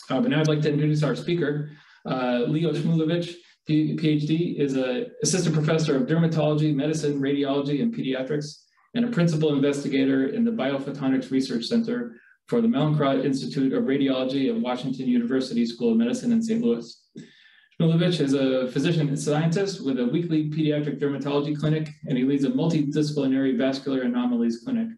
But now I'd like to introduce our speaker. Leo Shmulevich, PhD, is an assistant professor of dermatology, medicine, radiology, and pediatrics, and a principal investigator in the Biophotonics Research Center for the Mallinckrodt Institute of Radiology at Washington University School of Medicine in St. Louis. Shmulevich is a physician and scientist with a weekly pediatric dermatology clinic, and he leads a multidisciplinary vascular anomalies clinic.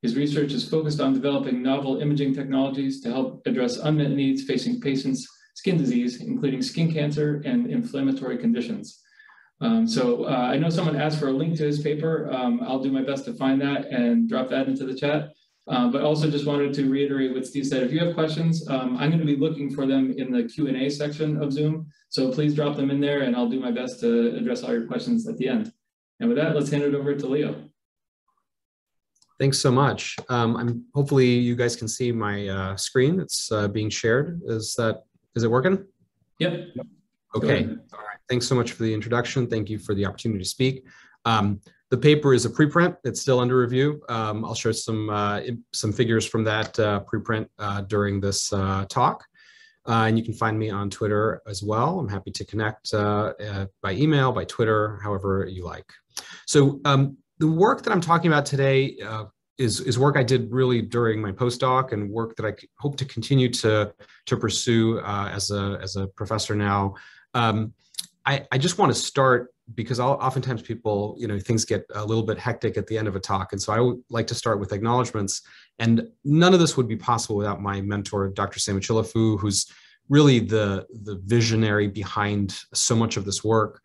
His research is focused on developing novel imaging technologies to help address unmet needs facing patients' skin disease, including skin cancer and inflammatory conditions. I know someone asked for a link to his paper. I'll do my best to find that and drop that into the chat. But also just wanted to reiterate what Steve said. If you have questions, I'm going to be looking for them in the Q&A section of Zoom. So please drop them in there and I'll do my best to address all your questions at the end. And with that, let's hand it over to Leo. Thanks so much. Hopefully you guys can see my screen. It's being shared. Is it working? Yep. Okay. All right. Thanks so much for the introduction. Thank you for the opportunity to speak. The paper is a preprint. It's still under review. I'll share some figures from that preprint during this talk. And you can find me on Twitter as well. I'm happy to connect by email, by Twitter, however you like. So the work that I'm talking about today is work I did really during my postdoc and work that I hope to continue to pursue as a professor now. I just want to start because oftentimes people, things get a little bit hectic at the end of a talk. And so I would like to start with acknowledgements. And none of this would be possible without my mentor, Dr. Samichilafu, who's really the visionary behind so much of this work.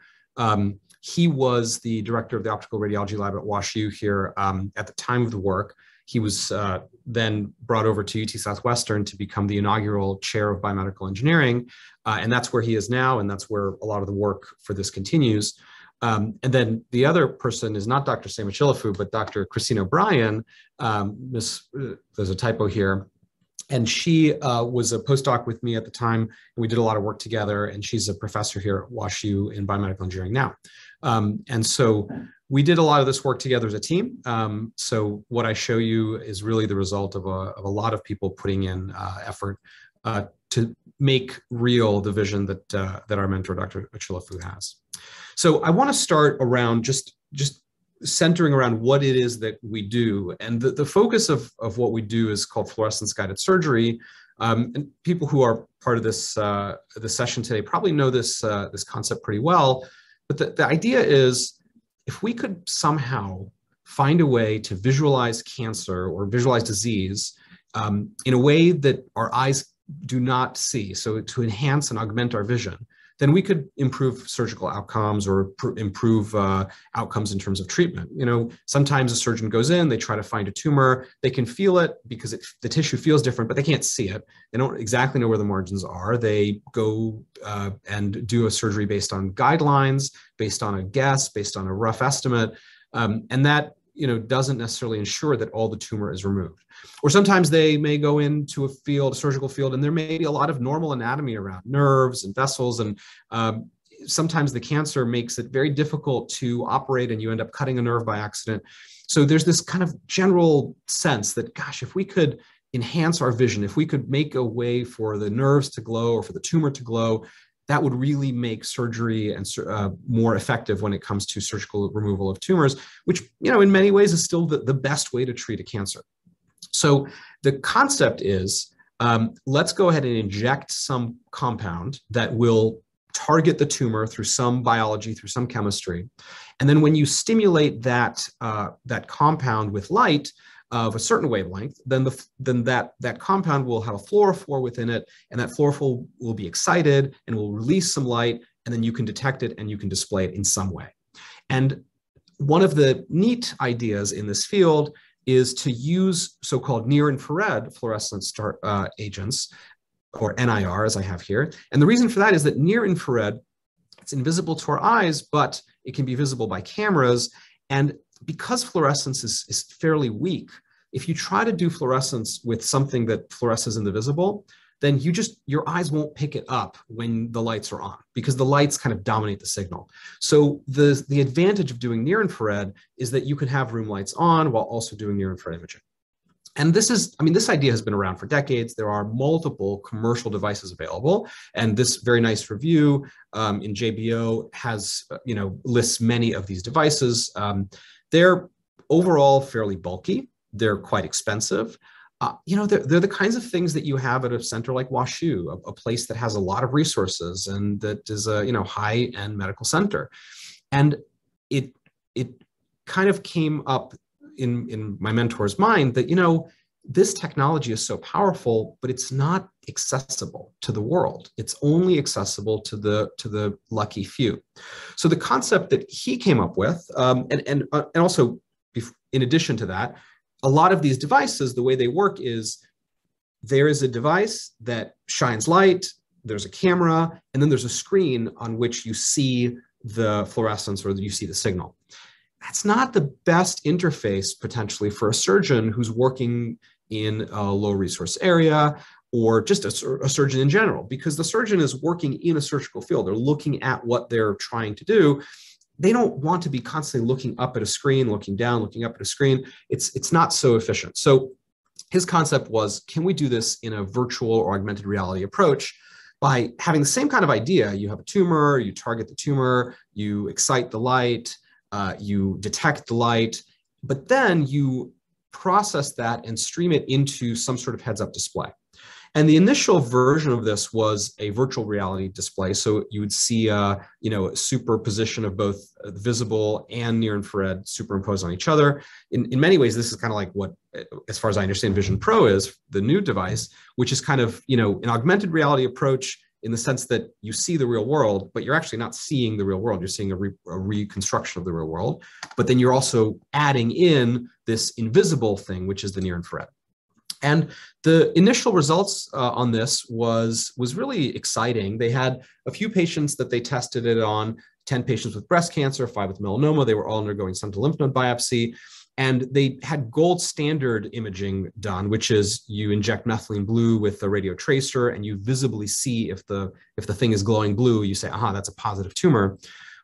He was the director of the optical radiology lab at WashU here at the time of the work. He was then brought over to UT Southwestern to become the inaugural chair of biomedical engineering. And that's where he is now. And that's where a lot of the work for this continues. And then the other person is not Dr. Samichilafu, but Dr. Christine O'Brien. There's a typo here. And she was a postdoc with me at the time, and we did a lot of work together, and she's a professor here at WashU in biomedical engineering now. And so we did a lot of this work together as a team. So what I show you is really the result of a lot of people putting in effort to make real the vision that our mentor, Dr. Chilafu, has. So I want to start around just centering around what it is that we do. And the focus of what we do is called fluorescence-guided surgery. And people who are part of this session today probably know this concept pretty well. But the idea is, if we could somehow find a way to visualize cancer or visualize disease in a way that our eyes do not see, so to enhance and augment our vision, then we could improve surgical outcomes or improve outcomes in terms of treatment. Sometimes a surgeon goes in, they try to find a tumor, they can feel it because the tissue feels different, but they can't see it. They don't exactly know where the margins are. They go and do a surgery based on guidelines, based on a guess, based on a rough estimate, and that doesn't necessarily ensure that all the tumor is removed. Or sometimes they may go into a surgical field, and there may be a lot of normal anatomy around nerves and vessels. And sometimes the cancer makes it very difficult to operate, and you end up cutting a nerve by accident. So there's this kind of general sense that, gosh, if we could enhance our vision, if we could make a way for the nerves to glow or for the tumor to glow, that would really make surgery and more effective when it comes to surgical removal of tumors, which, in many ways is still the best way to treat a cancer. So the concept is, let's go ahead and inject some compound that will target the tumor through some biology, through some chemistry. And then when you stimulate that compound with light of a certain wavelength, then that compound will have a fluorophore within it, and that fluorophore will be excited and will release some light, and then you can detect it and you can display it in some way. And one of the neat ideas in this field is to use so-called near-infrared fluorescence agents, or NIR, as I have here. And the reason for that is that near-infrared, it's invisible to our eyes, but it can be visible by cameras. And because fluorescence is fairly weak, if you try to do fluorescence with something that fluoresces in the visible, then your eyes won't pick it up when the lights are on, because the lights kind of dominate the signal. So the advantage of doing near infrared is that you can have room lights on while also doing near infrared imaging. And this is, I mean, this idea has been around for decades. There are multiple commercial devices available. And this very nice review in JBO has, lists many of these devices. They're overall fairly bulky. They're quite expensive. They're the kinds of things that you have at a center like WashU, a place that has a lot of resources and that is a, high-end medical center. And it kind of came up in my mentor's mind that, this technology is so powerful, but it's not accessible to the world. It's only accessible to the lucky few. So the concept that he came up with, and also in addition to that, a lot of these devices, the way they work is there is a device that shines light, there's a camera, and then there's a screen on which you see the fluorescence or you see the signal. That's not the best interface potentially for a surgeon who's working in a low resource area or just a surgeon in general, because the surgeon is working in a surgical field. They're looking at what they're trying to do. They don't want to be constantly looking up at a screen, looking down, looking up at a screen. It's not so efficient. So his concept was, can we do this in a virtual or augmented reality approach by having the same kind of idea? You have a tumor, you target the tumor, you excite the light, you detect the light, but then you process that and stream it into some sort of heads-up display. And the initial version of this was a virtual reality display. So you would see a superposition of both visible and near infrared superimposed on each other. In many ways, this is kind of like what, as far as I understand, Vision Pro is, the new device, which is kind of, an augmented reality approach in the sense that you see the real world, but you're actually not seeing the real world. You're seeing a reconstruction of the real world, but then you're also adding in this invisible thing, which is the near infrared. And the initial results on this was really exciting. They had a few patients that they tested it on, 10 patients with breast cancer, 5 with melanoma. They were all undergoing sentinel lymph node biopsy. And they had gold standard imaging done, which is you inject methylene blue with a radio tracer and you visibly see if the thing is glowing blue, you say, aha, that's a positive tumor.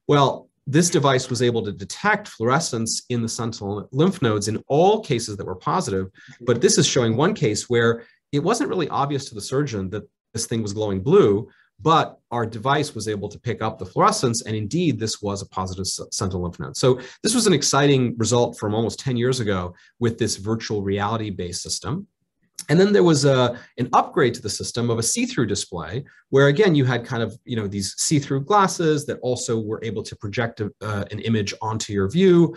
Well, this device was able to detect fluorescence in the sentinel lymph nodes in all cases that were positive. But this is showing one case where it wasn't really obvious to the surgeon that this thing was glowing blue, but our device was able to pick up the fluorescence, and indeed, this was a positive sentinel lymph node. So this was an exciting result from almost 10 years ago with this virtual reality-based system. And then there was an upgrade to the system of a see-through display, where again, you had kind of, these see-through glasses that also were able to project an image onto your view.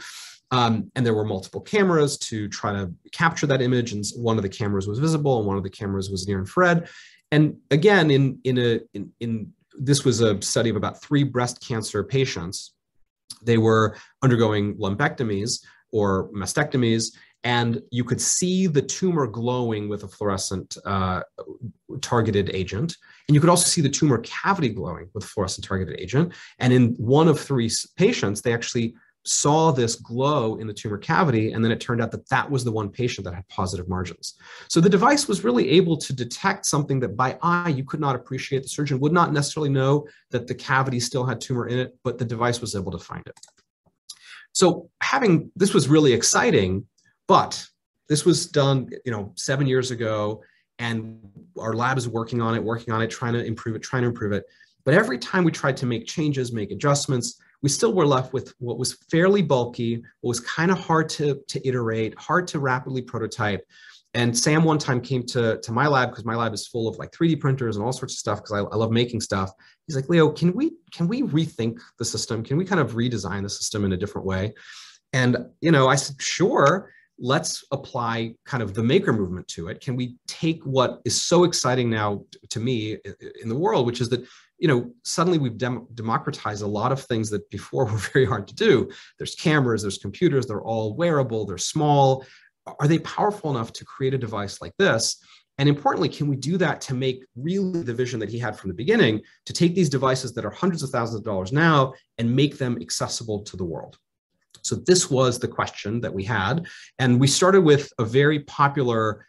And there were multiple cameras to try to capture that image. And one of the cameras was visible and one of the cameras was near infrared. And again, this was a study of about 3 breast cancer patients. They were undergoing lumpectomies or mastectomies, and you could see the tumor glowing with a fluorescent targeted agent. And you could also see the tumor cavity glowing with a fluorescent targeted agent. And in one of 3 patients, they actually saw this glow in the tumor cavity, and then it turned out that that was the one patient that had positive margins. So the device was really able to detect something that by eye you could not appreciate. The surgeon would not necessarily know that the cavity still had tumor in it, but the device was able to find it. So this was really exciting, but this was done 7 years ago, and our lab is working on it, trying to improve it. But every time we tried to make changes, make adjustments, we still were left with what was fairly bulky, what was kind of hard to iterate, hard to rapidly prototype. And Sam one time came to my lab, because my lab is full of like 3D printers and all sorts of stuff, because I love making stuff. He's like, Leo, can we rethink the system? Can we kind of redesign the system in a different way? And I said, sure, let's apply kind of the maker movement to it. Can we take what is so exciting now to me in the world, which is that suddenly we've democratized a lot of things that before were very hard to do. There's cameras, there's computers, they're all wearable, they're small. Are they powerful enough to create a device like this? And importantly, can we do that to make really the vision that he had from the beginning, to take these devices that are hundreds of thousands of dollars now and make them accessible to the world? So this was the question that we had. And we started with a very popular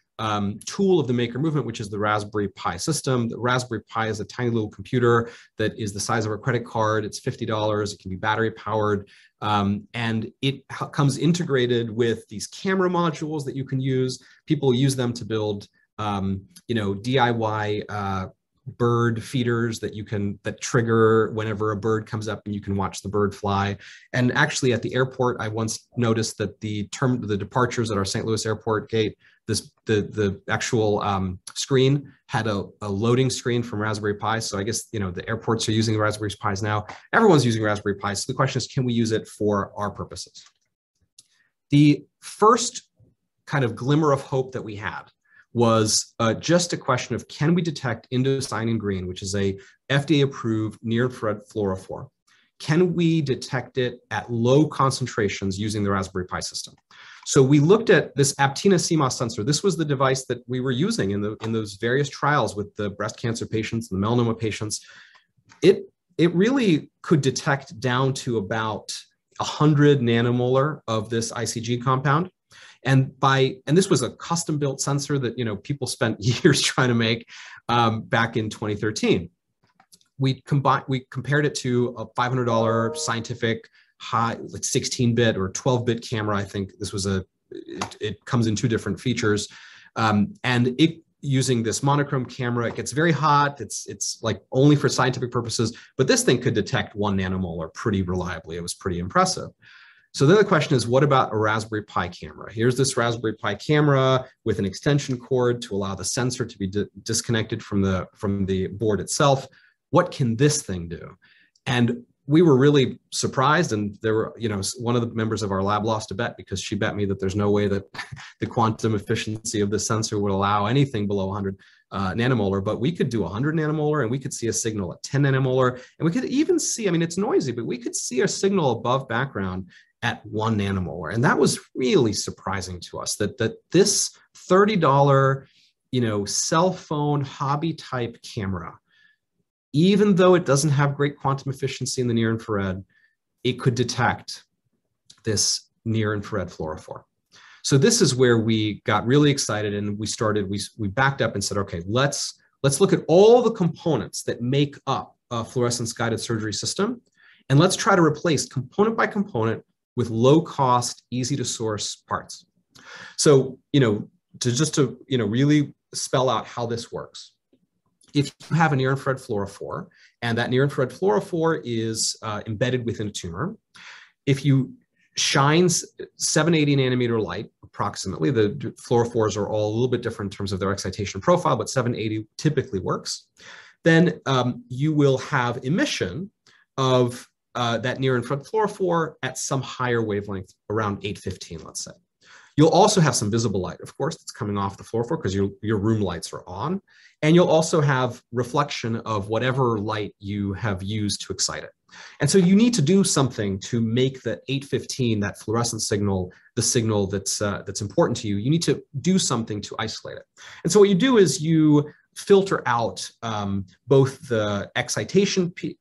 tool of the maker movement, which is the Raspberry Pi system. The Raspberry Pi is a tiny little computer that is the size of a credit card. It's $50. It can be battery powered. And it comes integrated with these camera modules that you can use. People use them to build, DIY bird feeders that trigger whenever a bird comes up and you can watch the bird fly. And actually at the airport, I once noticed that the departures at our St. Louis airport gate, the actual screen had a loading screen from Raspberry Pi. So I guess, the airports are using Raspberry Pis now. Everyone's using Raspberry Pi. So the question is, can we use it for our purposes? The first kind of glimmer of hope that we had was just a question of, can we detect indocyanine green, which is a FDA-approved near-infrared fluorophore? Can we detect it at low concentrations using the Raspberry Pi system? So we looked at this Aptina CMOS sensor. This was the device that we were using in those various trials with the breast cancer patients and the melanoma patients. It really could detect down to about 100 nanomolar of this ICG compound. And this was a custom built sensor that, people spent years trying to make back in 2013. We compared it to a $500 scientific high, like 16-bit or 12-bit camera. I think this was it comes in two different features. And it, using this monochrome camera, it gets very hot. It's like only for scientific purposes, but this thing could detect 1 nanomolar pretty reliably. It was pretty impressive. So then the question is, what about a Raspberry Pi camera? Here's this Raspberry Pi camera with an extension cord to allow the sensor to be disconnected from the board itself. What can this thing do? And we were really surprised, and there were, one of the members of our lab lost a bet because she bet me that there's no way that the quantum efficiency of the sensor would allow anything below 100 nanomolar, but we could do 100 nanomolar, and we could see a signal at 10 nanomolar, and we could even see, it's noisy, but we could see a signal above background at 1 nanomolar. And that was really surprising to us, that this $30, cell phone hobby type camera, even though it doesn't have great quantum efficiency in the near infrared, it could detect this near infrared fluorophore. So this is where we got really excited, and we backed up and said, okay, let's look at all the components that make up a fluorescence-guided surgery system, and let's try to replace component by component with low cost, easy to source parts. So, to really spell out how this works. If you have a near infrared fluorophore, and that near infrared fluorophore is embedded within a tumor, if you shine 780 nanometer light, approximately, the fluorophores are all a little bit different in terms of their excitation profile, but 780 typically works, then you will have emission of that near infrared fluorophore at some higher wavelength, around 815, let's say. You'll also have some visible light, of course, that's coming off the fluorophore because your room lights are on. And you'll also have reflection of whatever light you have used to excite it. And so you need to do something to make the 815, that fluorescent signal, the signal that's important to you. You need to do something to isolate it. And so what you do is you filter out both the excitation peak,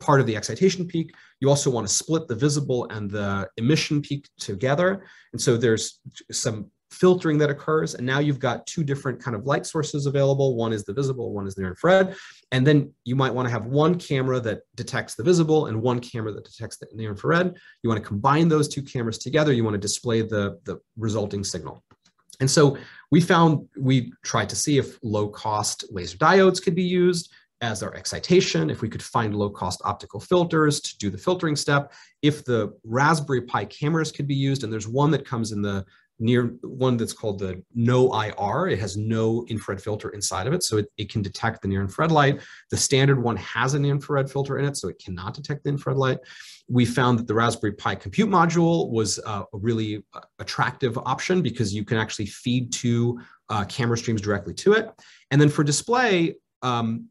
part of the excitation peak. You also want to split the visible and the emission peak together. And so there's some filtering that occurs. And now you've got two different kind of light sources available. One is the visible, one is the near infrared. And then you might want to have one camera that detects the visible and one camera that detects the near infrared. You want to combine those two cameras together. You want to display the resulting signal. And so we tried to see if low-cost laser diodes could be used as our excitation, if we could find low-cost optical filters to do the filtering step, if the Raspberry Pi cameras could be used, and there's one that comes in the one that's called the no IR. It has no infrared filter inside of it, so it can detect the near infrared light. The standard one has an infrared filter in it, so it cannot detect the infrared light. We found that the Raspberry Pi compute module was a really attractive option because you can actually feed two camera streams directly to it. And then for display,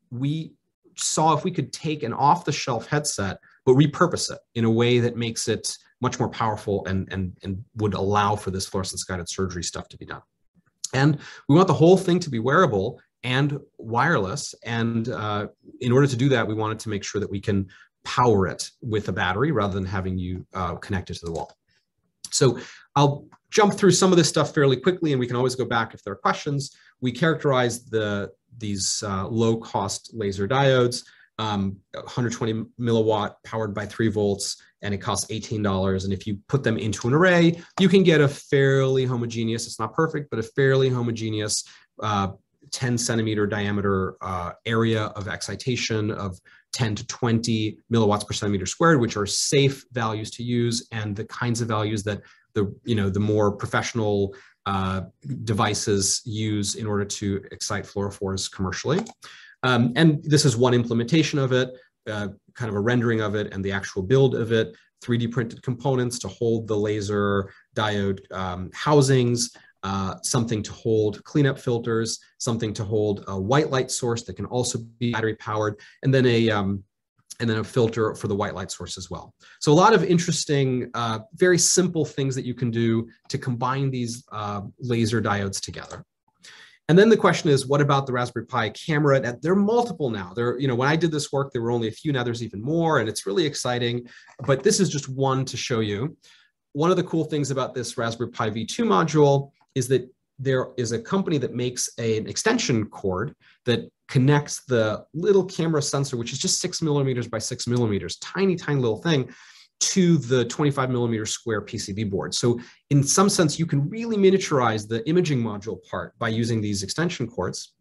we saw if we could take an off-the-shelf headset, but repurpose it in a way that makes it much more powerful and would allow for this fluorescence-guided surgery stuff to be done. And we want the whole thing to be wearable and wireless. And in order to do that, we wanted to make sure that we can power it with a battery rather than having you connect it to the wall. So I'll jump through some of this stuff fairly quickly, and we can always go back if there are questions. We characterize these low-cost laser diodes, 120 milliwatt powered by 3 volts, and it costs $18. And if you put them into an array, you can get a fairly homogeneous, it's not perfect, but a fairly homogeneous 10 centimeter diameter area of excitation of 10 to 20 milliwatts per centimeter squared, which are safe values to use and the kinds of values that the more professional devices use in order to excite fluorophores commercially. And this is one implementation of it, kind of a rendering of it and the actual build of it, 3D printed components to hold the laser diode housings, something to hold cleanup filters, something to hold a white light source that can also be battery powered, and then a filter for the white light source as well. So a lot of interesting, very simple things that you can do to combine these laser diodes together. And then the question is, what about the Raspberry Pi camera? There are multiple now. When I did this work, there were only a few. Now there's even more, and it's really exciting. But this is just one to show you. One of the cool things about this Raspberry Pi V2 module is that there is a company that makes an extension cord that connects the little camera sensor, which is just 6 millimeters by 6 millimeters, tiny, tiny little thing, to the 25 millimeter square PCB board. So in some sense, you can really miniaturize the imaging module part by using these extension cords.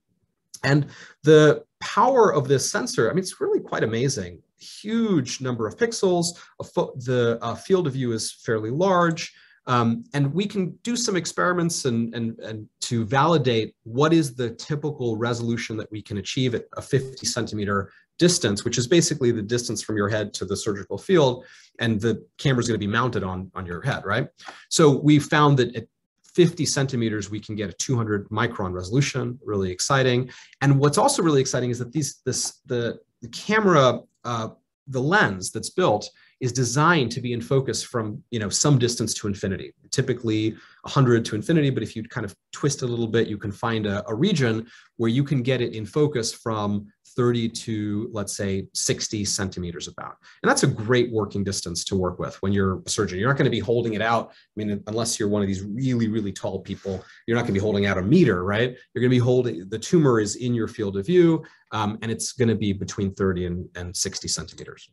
And the power of this sensor, I mean, it's really quite amazing. Huge number of pixels, the field of view is fairly large. And we can do some experiments and to validate what is the typical resolution that we can achieve at a 50 centimeter distance, which is basically the distance from your head to the surgical field, and the camera is going to be mounted on your head, right? So we found that at 50 centimeters, we can get a 200 micron resolution, really exciting. And what's also really exciting is that the camera, the lens that's built is designed to be in focus from some distance to infinity, typically 100 to infinity. But if you kind of twist a little bit, you can find a region where you can get it in focus from 30 to, let's say, 60 centimeters about. And that's a great working distance to work with when you're a surgeon. You're not going to be holding it out. I mean, unless you're one of these really, really tall people, you're not going to be holding out a meter, right? You're going to be holding, the tumor is in your field of view, and it's going to be between 30 and 60 centimeters.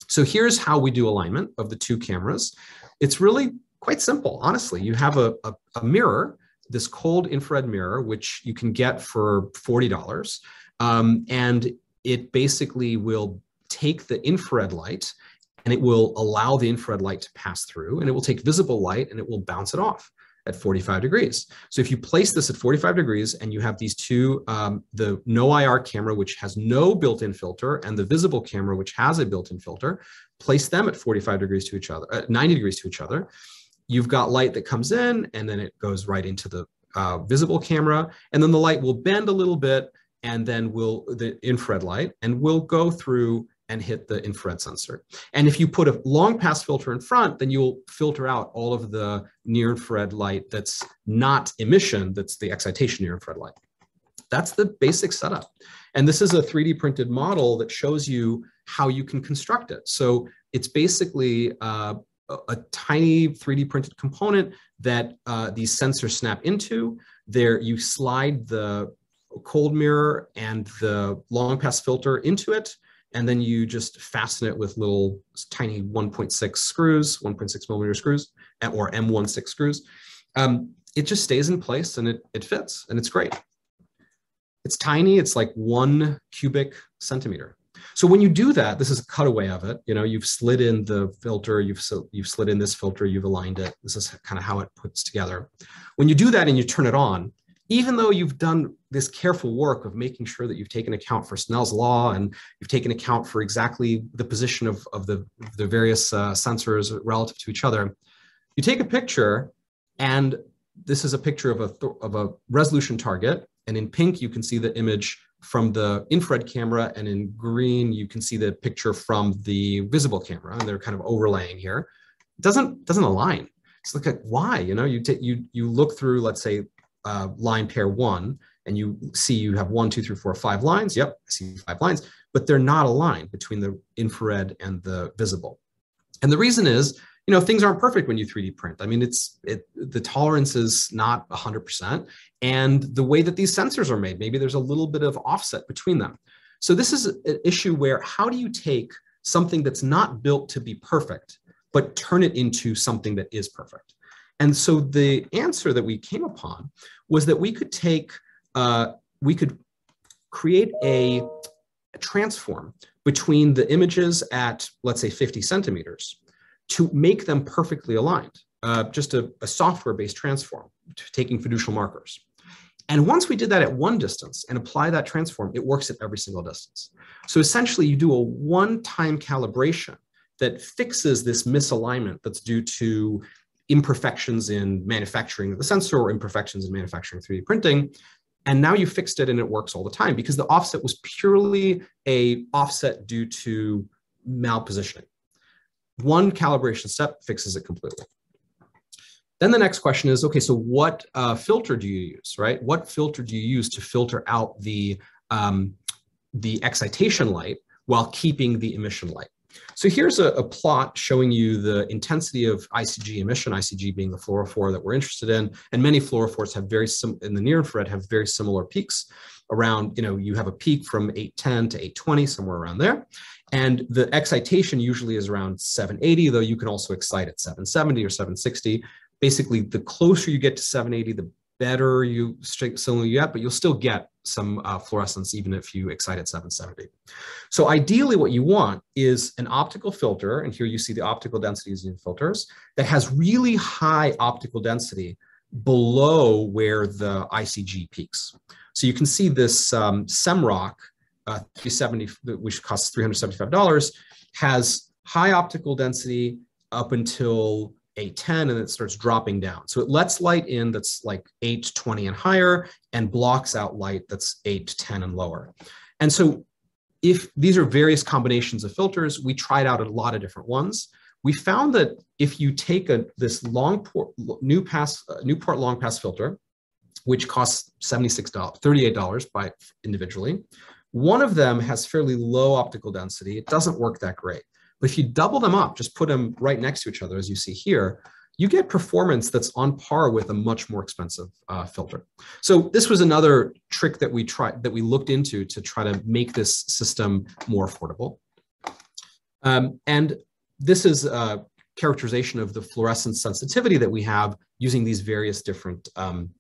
So here's how we do alignment of the two cameras. It's really quite simple, honestly. You have a mirror, this cold infrared mirror, which you can get for $40. And it basically will take the infrared light and it will allow the infrared light to pass through, and it will take visible light and it will bounce it off at 45 degrees. So if you place this at 45 degrees and you have these two, the no IR camera, which has no built-in filter, and the visible camera, which has a built-in filter, place them at 45 degrees to each other, 90 degrees to each other. You've got light that comes in and then it goes right into the visible camera. And then the light will bend a little bit, and then the infrared light, and will go through and hit the infrared sensor. And if you put a long pass filter in front, then you'll filter out all of the near infrared light that's not emission, that's the excitation near infrared light. That's the basic setup. And this is a 3D printed model that shows you how you can construct it. So it's basically a tiny 3D printed component that these sensors snap into. There you slide the cold mirror and the long pass filter into it, and then you just fasten it with little tiny 1.6 screws, 1.6 millimeter screws, or M16 screws. It just stays in place and it fits, and it's great. It's tiny, it's like 1 cubic centimeter. So when you do that, this is a cutaway of it. You've slid in the filter, you've slid in this filter, you've aligned it. This is kind of how it puts together. When you do that and you turn it on, even though you've done this careful work of making sure that you've taken account for Snell's law and you've taken account for exactly the position of the various sensors relative to each other, you take a picture, and this is a picture of a resolution target. And in pink, you can see the image from the infrared camera, and in green, you can see the picture from the visible camera, and they're kind of overlaying here. It doesn't align. It's like, why? You look through, let's say, line pair 1, and you see you have 1, 2, 3, 4, 5 lines. Yep, I see 5 lines, but they're not aligned between the infrared and the visible. And the reason is things aren't perfect when you 3D print. I mean, the tolerance is not 100%. And the way that these sensors are made, maybe there's a little bit of offset between them. So this is an issue where how do you take something that's not built to be perfect, but turn it into something that is perfect? And so the answer that we came upon was that we could create a transform between the images at, let's say, 50 centimeters to make them perfectly aligned, just a software-based transform, taking fiducial markers. And once we did that at one distance and apply that transform, it works at every single distance. So essentially, you do a one-time calibration that fixes this misalignment that's due to imperfections in manufacturing of the sensor or imperfections in manufacturing 3D printing. And now you fixed it and it works all the time because the offset was purely an offset due to malpositioning. One calibration step fixes it completely. Then the next question is, okay, so what filter do you use, right? What filter do you use to filter out the excitation light while keeping the emission light? So here's a plot showing you the intensity of ICG emission, ICG being the fluorophore that we're interested in. And many fluorophores have in the near infrared have very similar peaks around, you have a peak from 810 to 820, somewhere around there. And the excitation usually is around 780, though you can also excite at 770 or 760. Basically, the closer you get to 780, the better signal you get, but you'll still get some fluorescence even if you excite at 770. So ideally what you want is an optical filter, and here you see the optical densities in filters, that has really high optical density below where the ICG peaks. So you can see this Semrock 370, which costs $375, has high optical density up until 810, and it starts dropping down. So it lets light in that's like 820 and higher and blocks out light that's 810 and lower. And so if these are various combinations of filters, we tried out a lot of different ones. We found that if you take this Newport long pass filter, which costs $38 individually, one of them has fairly low optical density. It doesn't work that great. But if you double them up, just put them right next to each other, as you see here, you get performance that's on par with a much more expensive filter. So this was another trick that we looked into to try to make this system more affordable. And this is a characterization of the fluorescence sensitivity that we have using these various different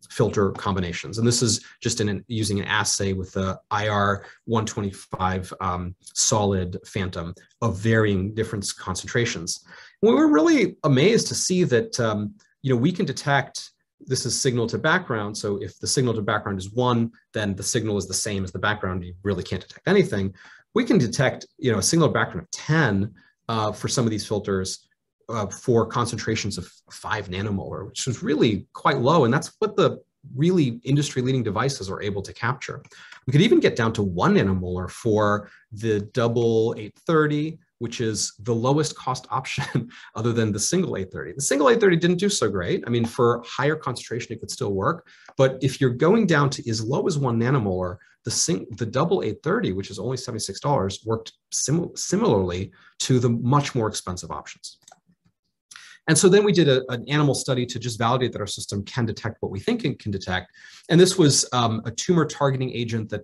filter combinations. And this is just using an assay with the IR 125 solid phantom of varying different concentrations. And we were really amazed to see that we can detect, this is signal to background. So if the signal to background is 1, then the signal is the same as the background. You really can't detect anything. We can detect a signal to background of 10 for some of these filters for concentrations of 5 nanomolar, which is really quite low. And that's what the really industry-leading devices are able to capture. We could even get down to 1 nanomolar for the double 830, which is the lowest cost option other than the single 830. The single 830 didn't do so great. I mean, for higher concentration, it could still work. But if you're going down to as low as 1 nanomolar, the double 830, which is only $76, worked similarly to the much more expensive options. And so then we did an animal study to just validate that our system can detect what we think it can detect. And this was a tumor targeting agent that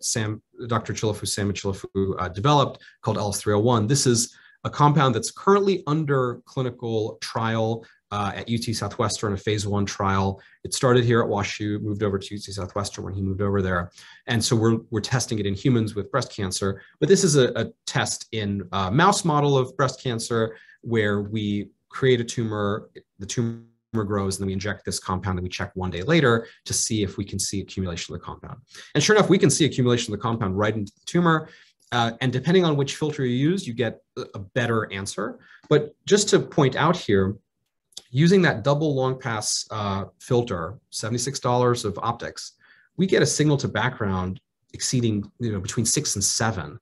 Dr. Chilafu developed called LS301. This is a compound that's currently under clinical trial at UT Southwestern, a phase 1 trial. It started here at WashU, moved over to UT Southwestern when he moved over there. And so we're testing it in humans with breast cancer. But this is a test in a mouse model of breast cancer where we create a tumor, the tumor grows, and then we inject this compound and we check 1 day later to see if we can see accumulation of the compound. And sure enough, we can see accumulation of the compound right into the tumor. And depending on which filter you use, you get a better answer. But just to point out here, using that double long pass filter, $76 of optics, we get a signal to background exceeding between 6 and 7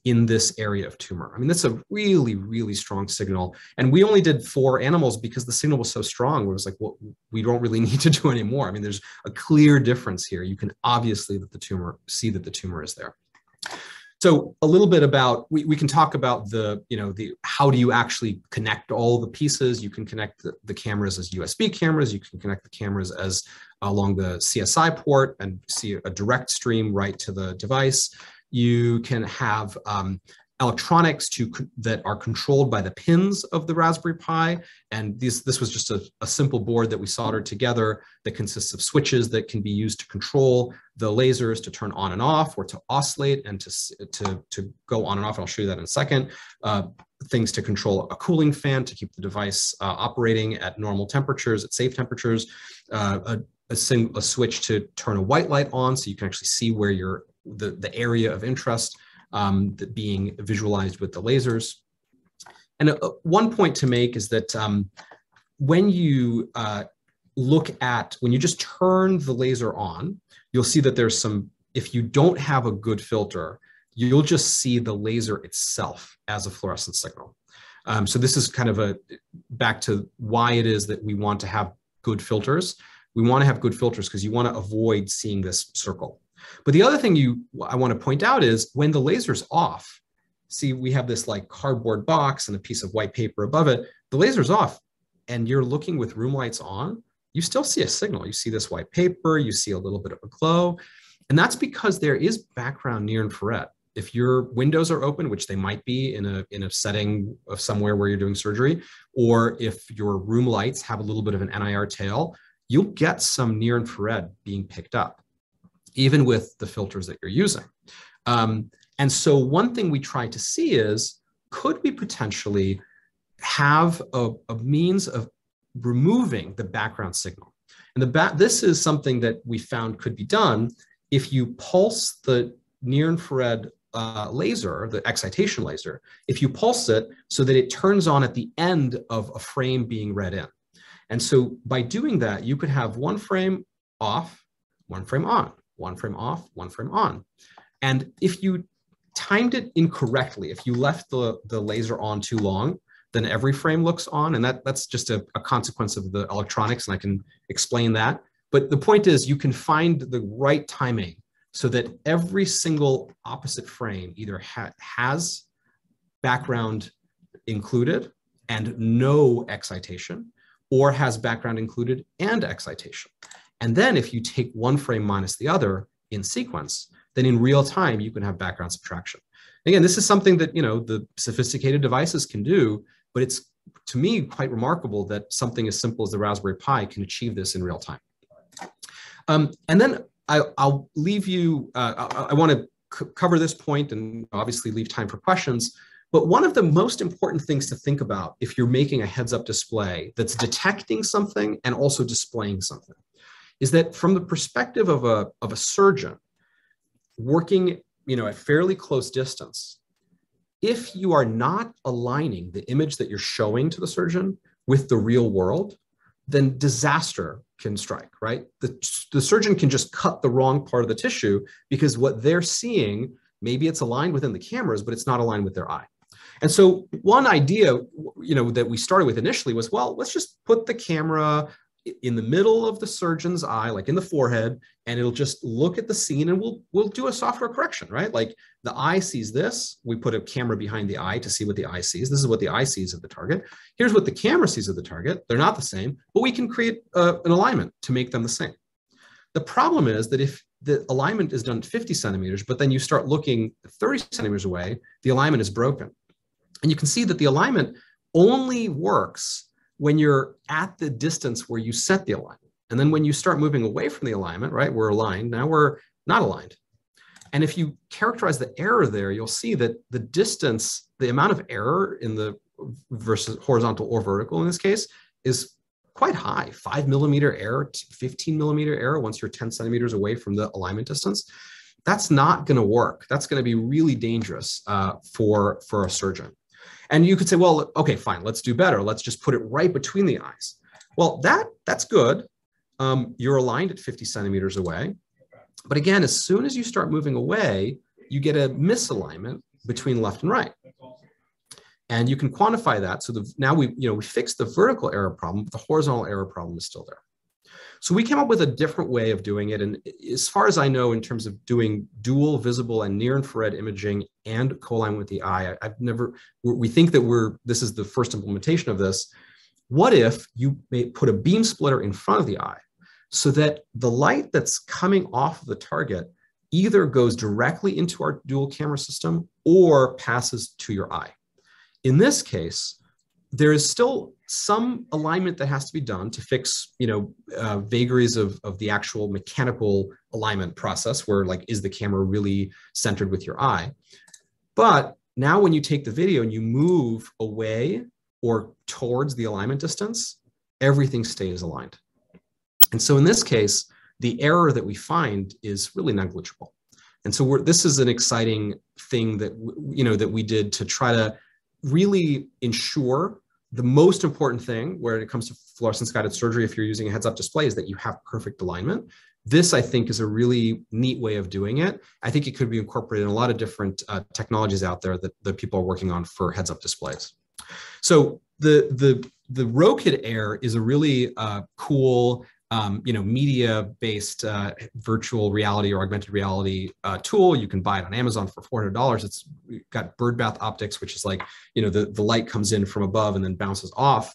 in this area of tumor. I mean, that's a really, really strong signal. And we only did 4 animals because the signal was so strong. It was like, well, we don't really need to do any more. I mean, there's a clear difference here. You can obviously see that the tumor is there. So a little bit about, we can talk about how do you actually connect all the pieces. You can connect the cameras as USB cameras. You can connect the cameras as along the CSI port and see a direct stream right to the device. You can have electronics that are controlled by the pins of the Raspberry Pi. And this was just a simple board that we soldered together that consists of switches that can be used to control the lasers to turn on and off, or to oscillate and to go on and off. And I'll show you that in a second. Things to control a cooling fan to keep the device operating at normal temperatures, at safe temperatures. A switch to turn a white light on so you can actually see where the area of interest being visualized with the lasers. And one point to make is that when you when you just turn the laser on, you'll see that there's if you don't have a good filter, you'll just see the laser itself as a fluorescent signal. So this is kind of back to why it is that we want to have good filters. We want to have good filters because you want to avoid seeing this circle. But the other thing I want to point out is when the laser's off, see, we have this like cardboard box and a piece of white paper above it. The laser's off and you're looking with room lights on, you still see a signal. You see this white paper, you see a little bit of a glow. And that's because there is background near infrared. If your windows are open, which they might be in a setting of somewhere where you're doing surgery, or if your room lights have a little bit of an NIR tail, you'll get some near infrared being picked up, even with the filters that you're using. And so one thing we try to see is, could we potentially have a means of removing the background signal? And this is something that we found could be done if you pulse the near infrared laser, the excitation laser, if you pulse it so that it turns on at the end of a frame being read in. And so by doing that, you could have one frame off, one frame on, one frame off, one frame on. And if you timed it incorrectly, if you left the laser on too long, then every frame looks on. And that's just a consequence of the electronics, and I can explain that. But the point is, you can find the right timing so that every single opposite frame either has background included and no excitation, or has background included and excitation. And then if you take one frame minus the other in sequence, then in real time, you can have background subtraction. Again, this is something that, the sophisticated devices can do, but it's, to me, quite remarkable that something as simple as the Raspberry Pi can achieve this in real time. And then I'll leave you, I want to cover this point and obviously leave time for questions. But one of the most important things to think about if you're making a heads-up display that's detecting something and also displaying something is that from the perspective of a surgeon working at fairly close distance, if you are not aligning the image that you're showing to the surgeon with the real world, then disaster can strike, right? The surgeon can just cut the wrong part of the tissue because what they're seeing, maybe it's aligned within the cameras, but it's not aligned with their eye. And so one idea, that we started with initially was, well, let's just put the camera in the middle of the surgeon's eye, like in the forehead, and it'll just look at the scene and we'll do a software correction, right? Like the eye sees this, we put a camera behind the eye to see what the eye sees. This is what the eye sees of the target. Here's what the camera sees of the target. They're not the same, but we can create an alignment to make them the same. The problem is that if the alignment is done at 50 centimeters, but then you start looking 30 centimeters away, the alignment is broken. And you can see that the alignment only works when you're at the distance where you set the alignment. And then when you start moving away from the alignment, right, we're aligned, now we're not aligned. And if you characterize the error there, you'll see that the distance, the amount of error in the versus horizontal or vertical in this case is quite high, 5 millimeter error, 15 millimeter error once you're 10 centimeters away from the alignment distance. That's not gonna work. That's gonna be really dangerous for a surgeon. And you could say, well, okay, fine, let's do better. Let's just put it right between the eyes. Well, that's good. You're aligned at 50 centimeters away. But again, as soon as you start moving away, you get a misalignment between left and right. And you can quantify that. So now we fixed the vertical error problem, but the horizontal error problem is still there. So we came up with a different way of doing it. And as far as I know, in terms of doing dual visible and near infrared imaging and co-alignment with the eye, we think that this is the first implementation of this. What if you may put a beam splitter in front of the eye so that the light that's coming off of the target either goes directly into our dual camera system or passes to your eye? In this case, there is still some alignment that has to be done to fix, vagaries of the actual mechanical alignment process where, like, is the camera really centered with your eye? But now when you take the video and you move away or towards the alignment distance, everything stays aligned. And so in this case, the error that we find is really negligible. And so this is an exciting thing that, that we did to try to really ensure the most important thing when it comes to fluorescence-guided surgery, if you're using a heads-up display, is that you have perfect alignment. This, I think, is a really neat way of doing it. I think it could be incorporated in a lot of different technologies out there that people are working on for heads-up displays. So the RoKit Air is a really cool, media-based virtual reality or augmented reality tool. You can buy it on Amazon for $400. It's got birdbath optics, which is like, the light comes in from above and then bounces off.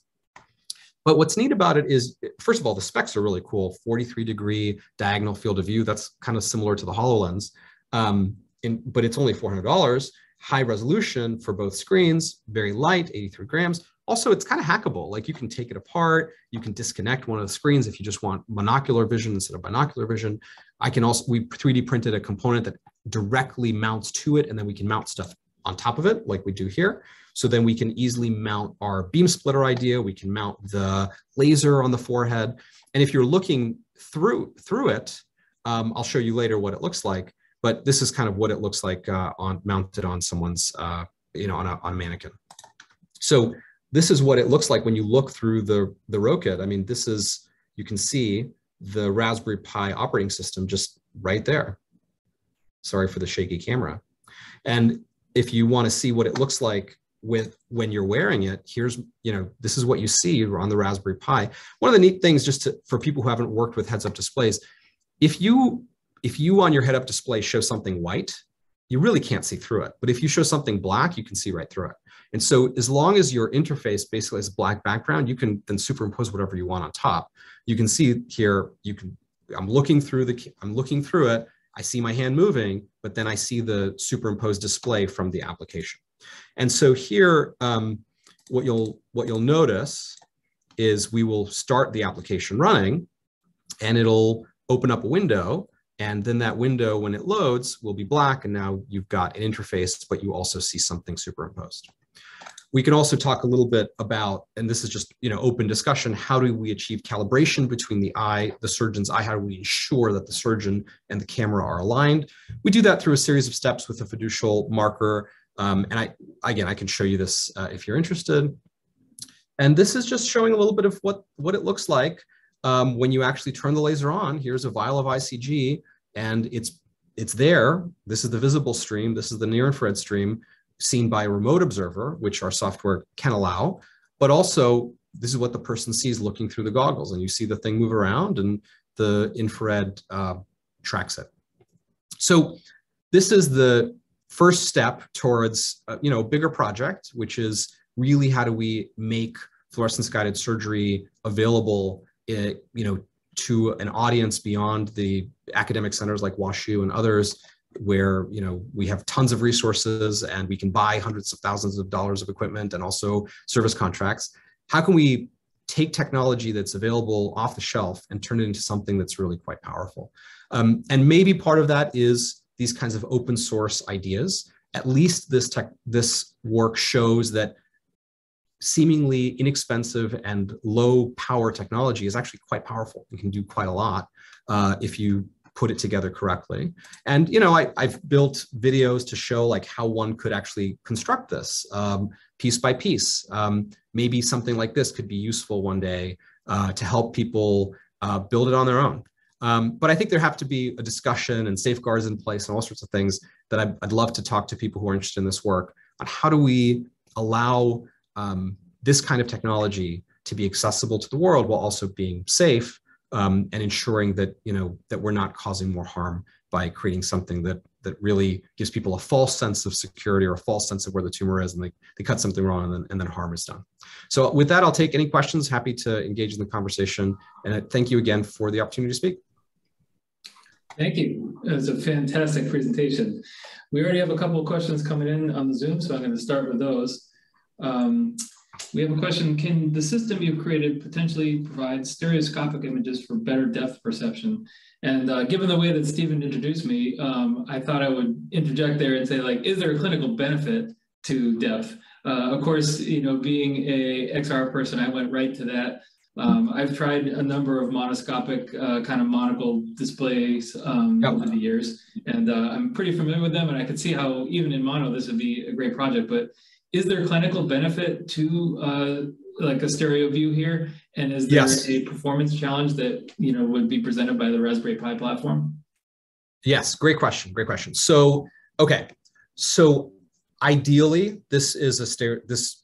But what's neat about it is, first of all, the specs are really cool. 43-degree diagonal field of view. That's kind of similar to the HoloLens, but it's only $400. High resolution for both screens, very light, 83 grams. Also, it's kind of hackable. Like, you can take it apart. You can disconnect one of the screens if you just want monocular vision instead of binocular vision. We 3D printed a component that directly mounts to it, and then we can mount stuff on top of it like we do here. So then we can easily mount our beam splitter idea. We can mount the laser on the forehead. And if you're looking through it, I'll show you later what it looks like. But this is kind of what it looks like mounted on someone's, on a mannequin. So this is what it looks like when you look through the RoKit. I mean, you can see the Raspberry Pi operating system just right there. Sorry for the shaky camera. And if you want to see what it looks like when you're wearing it, this is what you see on the Raspberry Pi. One of the neat things, for people who haven't worked with heads-up displays, if you on your head-up display show something white, you really can't see through it. But if you show something black, you can see right through it. And so as long as your interface basically has a black background, you can then superimpose whatever you want on top. You can see here, I'm looking through it. I see my hand moving, but then I see the superimposed display from the application. And so here, what you'll notice is we will start the application running, and it'll open up a window. And then that window, when it loads, will be black. And now you've got an interface, but you also see something superimposed. We can also talk a little bit about, and this is just open discussion, how do we achieve calibration between the surgeon's eye? How do we ensure that the surgeon and the camera are aligned? We do that through a series of steps with a fiducial marker. And I can show you this if you're interested. And this is just showing a little bit of what it looks like when you actually turn the laser on. Here's a vial of ICG, and it's there. This is the visible stream. This is the near infrared stream seen by a remote observer, which our software can allow. But also, this is what the person sees looking through the goggles, and you see the thing move around, and the infrared tracks it. So this is the first step towards a bigger project, which is really how do we make fluorescence-guided surgery available to an audience beyond the academic centers like WashU and others, where we have tons of resources and we can buy hundreds of thousands of dollars of equipment and also service contracts. How can we take technology that's available off the shelf and turn it into something that's really quite powerful? And maybe part of that is these kinds of open source ideas. At least this work shows that seemingly inexpensive and low power technology is actually quite powerful. You can do quite a lot if you put it together correctly. And I've built videos to show like how one could actually construct this piece by piece. Maybe something like this could be useful one day to help people build it on their own. But I think there have to be a discussion and safeguards in place and all sorts of things that I'd love to talk to people who are interested in this work on how do we allow this kind of technology to be accessible to the world while also being safe and ensuring that, that we're not causing more harm by creating something that really gives people a false sense of security or a false sense of where the tumor is, and they cut something wrong and then harm is done. So with that, I'll take any questions, happy to engage in the conversation. And thank you again for the opportunity to speak. Thank you. It was a fantastic presentation. We already have a couple of questions coming in on the Zoom, so I'm going to start with those. We have a question: can the system you've created potentially provide stereoscopic images for better depth perception? And given the way that Stephen introduced me, I thought I would interject there and say, like, is there a clinical benefit to depth? Of course, being a XR person, I went right to that. I've tried a number of monoscopic kind of monocle displays over the years, and I'm pretty familiar with them, and I could see how even in mono this would be a great project. But is there clinical benefit to like a stereo view here? And is there a performance challenge that would be presented by the Raspberry Pi platform? Yes, great question. Great question. So, okay, so ideally, this is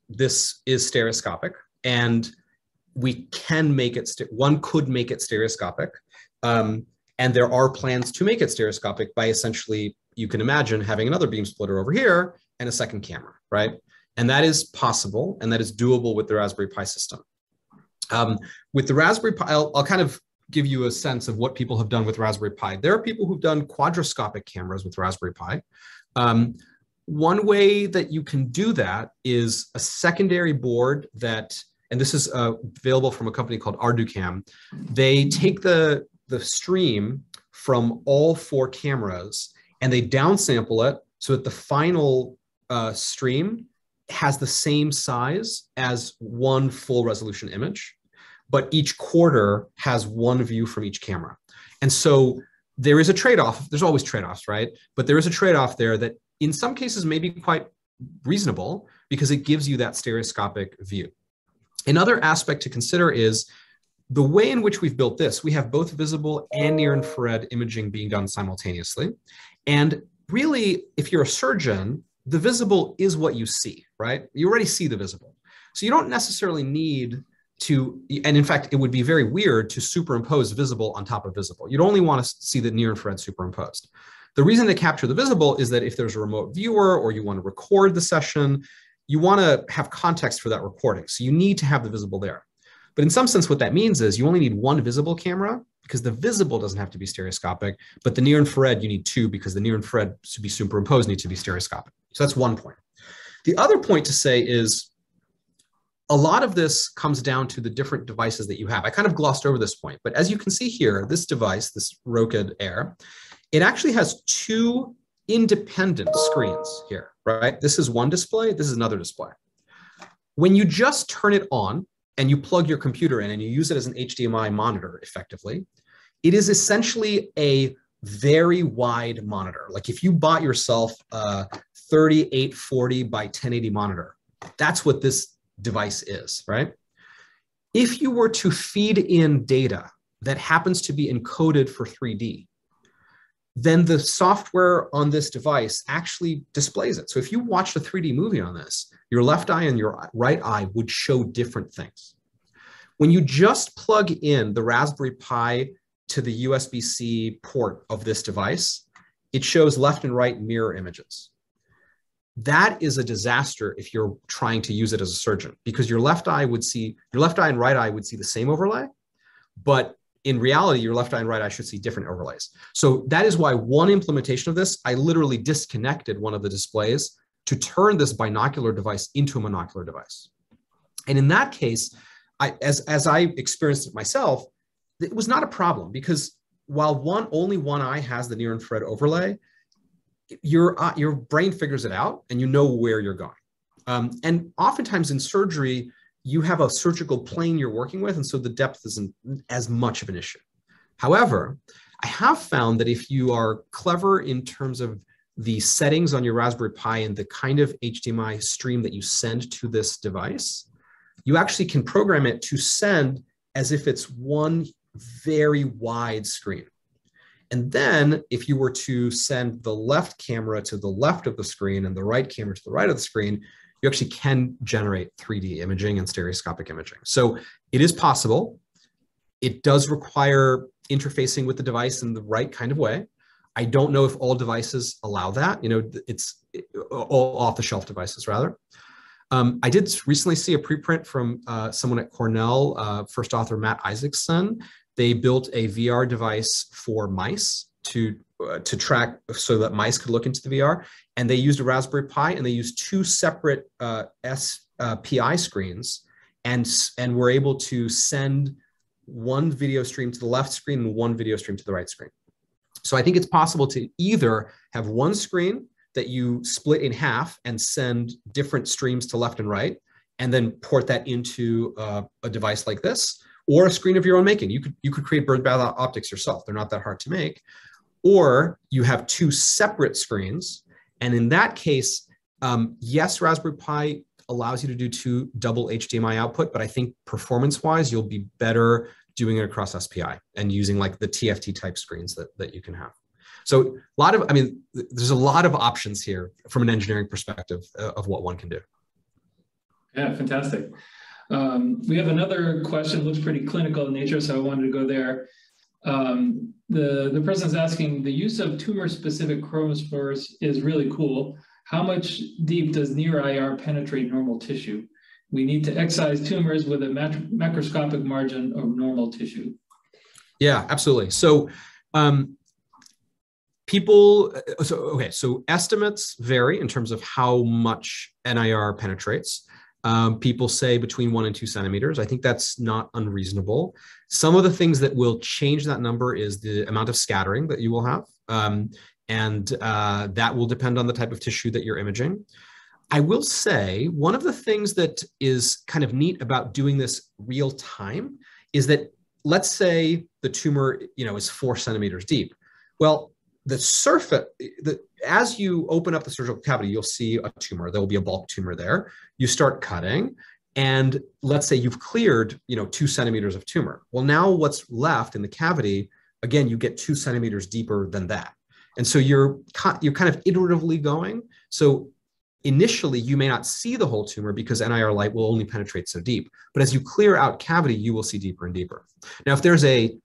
this is stereoscopic, and we can make it. One could make it stereoscopic, and there are plans to make it stereoscopic by essentially, you can imagine having another beam splitter over here and a second camera, right? And that is possible, and that is doable with the Raspberry Pi system. With the Raspberry Pi, I'll kind of give you a sense of what people have done with Raspberry Pi. There are people who've done quadrascopic cameras with Raspberry Pi. One way that you can do that is a secondary board that, and this is available from a company called Arducam. They take the stream from all 4 cameras and they downsample it so that the final stream has the same size as one full resolution image, but each quarter has one view from each camera. And so there is a trade-off. There's always trade-offs, right? But there is a trade-off there that in some cases may be quite reasonable because it gives you that stereoscopic view. Another aspect to consider is the way in which we've built this. We have both visible and near-infrared imaging being done simultaneously. And really, if you're a surgeon, the visible is what you see, right? You already see the visible. So you don't necessarily need to, and in fact, it would be very weird to superimpose visible on top of visible. You'd only want to see the near-infrared superimposed. The reason to capture the visible is that if there's a remote viewer or you want to record the session, you want to have context for that recording. So you need to have the visible there. But in some sense, what that means is you only need one visible camera because the visible doesn't have to be stereoscopic, but the near-infrared you need 2 because the near-infrared to be superimposed needs to be stereoscopic. So that's one point. The other point to say is a lot of this comes down to the different devices that you have. I kind of glossed over this point, but as you can see here, this device, this Rokid Air, it actually has 2 independent screens here, right? This is one display, this is another display. When you just turn it on and you plug your computer in and you use it as an HDMI monitor effectively, it is essentially a very wide monitor. Like if you bought yourself a 3840 by 1080 monitor, that's what this device is, right? If you were to feed in data that happens to be encoded for 3D, then the software on this device actually displays it. So if you watched a 3D movie on this, your left eye and your right eye would show different things. When you just plug in the Raspberry Pi to the USB-C port of this device, it shows left and right mirror images. That is a disaster if you're trying to use it as a surgeon, because your left eye and right eye would see the same overlay, but in reality, your left eye and right eye should see different overlays. So that is why one implementation of this, I literally disconnected one of the displays to turn this binocular device into a monocular device. And in that case, as I experienced it myself, it was not a problem because while only one eye has the near-infrared overlay, your brain figures it out and you know where you're going. And oftentimes in surgery, you have a surgical plane you're working with, and so the depth isn't as much of an issue. However, I have found that if you are clever in terms of the settings on your Raspberry Pi and the kind of HDMI stream that you send to this device, you actually can program it to send as if it's one very wide screen. And then if you were to send the left camera to the left of the screen and the right camera to the right of the screen, you actually can generate 3D imaging and stereoscopic imaging. So it is possible. It does require interfacing with the device in the right kind of way. I don't know if all devices allow that. It's all off-the-shelf devices, rather. I did recently see a preprint from someone at Cornell, first author Matt Isaacson. They built a VR device for mice to track so that mice could look into the VR. And they used a Raspberry Pi, and they used two separate SPI screens, and were able to send one video stream to the left screen and one video stream to the right screen. So I think it's possible to either have one screen that you split in half and send different streams to left and right, and then port that into a device like this, or a screen of your own making. You could create bird bath optics yourself. They're not that hard to make. Or you have two separate screens. And in that case, yes, Raspberry Pi allows you to do two double HDMI output, but I think performance-wise, you'll be better doing it across SPI and using like the TFT type screens that you can have. So there's a lot of options here from an engineering perspective of what one can do. Yeah, fantastic. We have another question, looks pretty clinical in nature, so I wanted to go there. The person's asking, the use of tumor-specific chromophores is really cool. How much deep does near IR penetrate normal tissue? We need to excise tumors with a macroscopic margin of normal tissue. Yeah, absolutely. So so estimates vary in terms of how much NIR penetrates. People say between 1 and 2 centimeters. I think that's not unreasonable. Some of the things that will change that number is the amount of scattering that you will have. And that will depend on the type of tissue that you're imaging. I will say one of the things that is kind of neat about doing this real time is that, let's say the tumor, is 4 centimeters deep. Well, the surface, as you open up the surgical cavity, you'll see a tumor. There will be a bulk tumor there. You start cutting, and let's say you've cleared, 2 centimeters of tumor. Well, now what's left in the cavity, again, you get 2 centimeters deeper than that. And so you're kind of iteratively going. So initially, you may not see the whole tumor because NIR light will only penetrate so deep. But as you clear out cavity, you will see deeper and deeper. Now, if there's a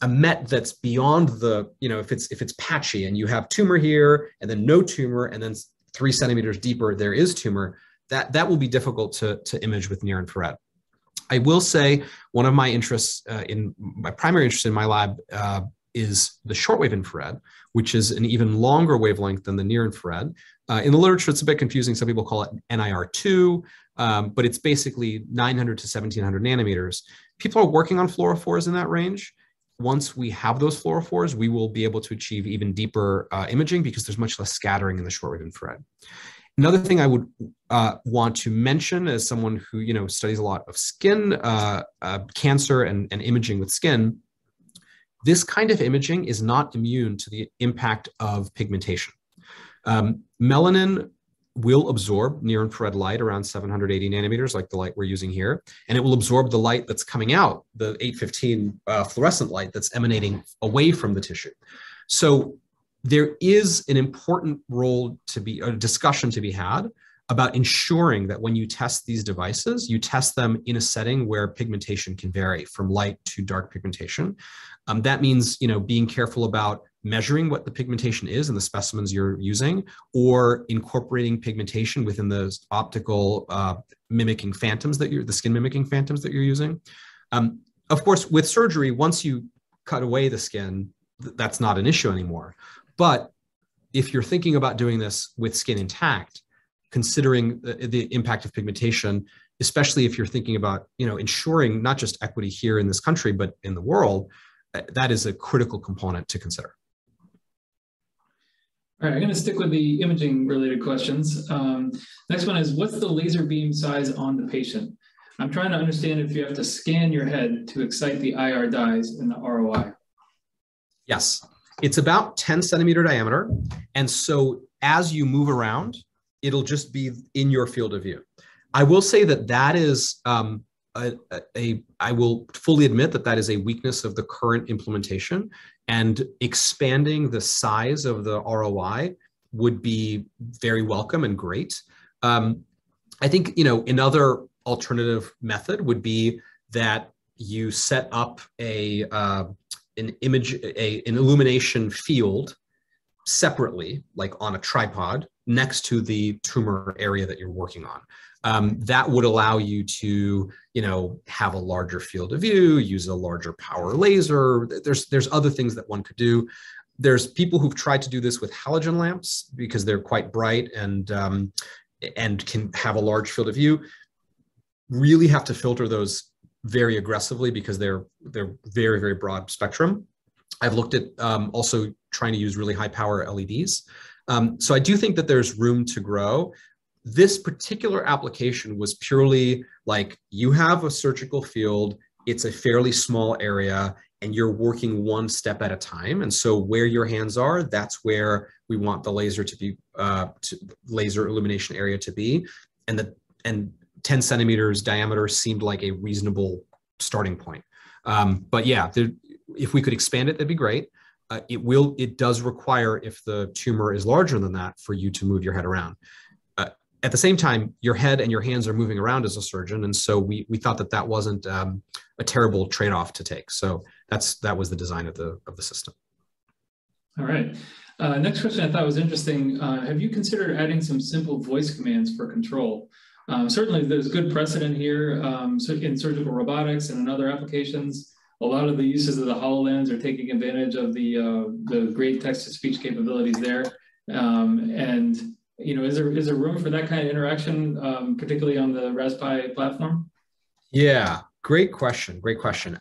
met that's beyond the, if it's patchy and you have tumor here and then no tumor and then 3 centimeters deeper there is tumor, that will be difficult to image with near infrared. I will say one of my interests my primary interest in my lab is the shortwave infrared, which is an even longer wavelength than the near infrared. In the literature, it's a bit confusing. Some people call it NIR2, but it's basically 900 to 1700 nanometers. People are working on fluorophores in that range. Once we have those fluorophores, we will be able to achieve even deeper imaging because there's much less scattering in the shortwave infrared. Another thing I would want to mention as someone who studies a lot of skin cancer and imaging with skin, this kind of imaging is not immune to the impact of pigmentation. Melanin will absorb near infrared light around 780 nanometers, like the light we're using here, and it will absorb the light that's coming out, the 815 fluorescent light that's emanating away from the tissue. So there is an important a discussion to be had about ensuring that when you test these devices, you test them in a setting where pigmentation can vary from light to dark pigmentation. That means, being careful about measuring what the pigmentation is in the specimens you're using, or incorporating pigmentation within the optical mimicking phantoms the skin mimicking phantoms that you're using. Of course, with surgery, once you cut away the skin, that's not an issue anymore. But if you're thinking about doing this with skin intact, considering the impact of pigmentation, especially if you're thinking about, ensuring not just equity here in this country, but in the world, that is a critical component to consider. All right, I'm going to stick with the imaging related questions. Next one is, what's the laser beam size on the patient? I'm trying to understand if you have to scan your head to excite the IR dyes in the ROI. Yes, it's about 10 centimeter diameter. And so as you move around, it'll just be in your field of view. I will say that is, I will fully admit that is a weakness of the current implementation, and expanding the size of the ROI would be very welcome and great. I think, another alternative method would be that you set up an illumination field separately, like on a tripod, next to the tumor area that you're working on. That would allow you to, have a larger field of view, use a larger power laser. There's other things that one could do. There's people who've tried to do this with halogen lamps because they're quite bright and can have a large field of view. Really have to filter those very aggressively because they're very, very broad spectrum. I've looked at also trying to use really high power LEDs. So I do think that there's room to grow. This particular application was purely like, you have a surgical field, it's a fairly small area, and you're working one step at a time. And so where your hands are, that's where we want the laser to be, laser illumination area to be. And 10 centimeters diameter seemed like a reasonable starting point. But yeah, if we could expand it, that'd be great. It does require, if the tumor is larger than that, for you to move your head around. At the same time, your head and your hands are moving around as a surgeon. And so we thought that wasn't a terrible trade-off to take. So that was the design of the system. All right. Next question I thought was interesting. Have you considered adding some simple voice commands for control? Certainly there's good precedent here in surgical robotics and in other applications. A lot of the uses of the HoloLens are taking advantage of the great text-to-speech capabilities there. Is there room for that kind of interaction, particularly on the Raspberry Pi platform? Yeah, great question. Great question.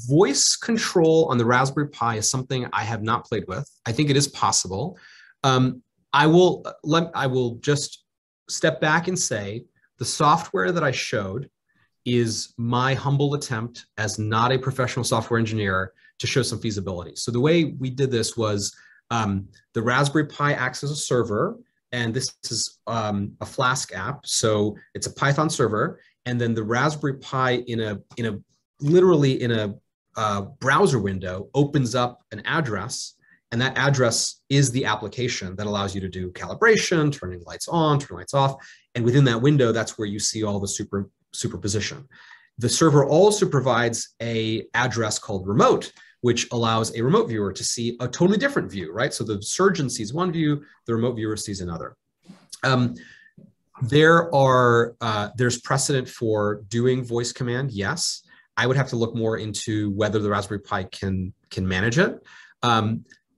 Voice control on the Raspberry Pi is something I have not played with. I think it is possible. I will just step back and say the software that I showed is my humble attempt as not a professional software engineer to show some feasibility. So the way we did this was the Raspberry Pi acts as a server, and this is a Flask app. So it's a Python server, and then the Raspberry Pi literally in a browser window opens up an address, and that address is the application that allows you to do calibration, turning lights on, turning lights off, and within that window, that's where you see all the superposition. The server also provides an address called remote, which allows a remote viewer to see a totally different view, right? So the surgeon sees one view, the remote viewer sees another. There's precedent for doing voice command, yes. I would have to look more into whether the Raspberry Pi can manage it.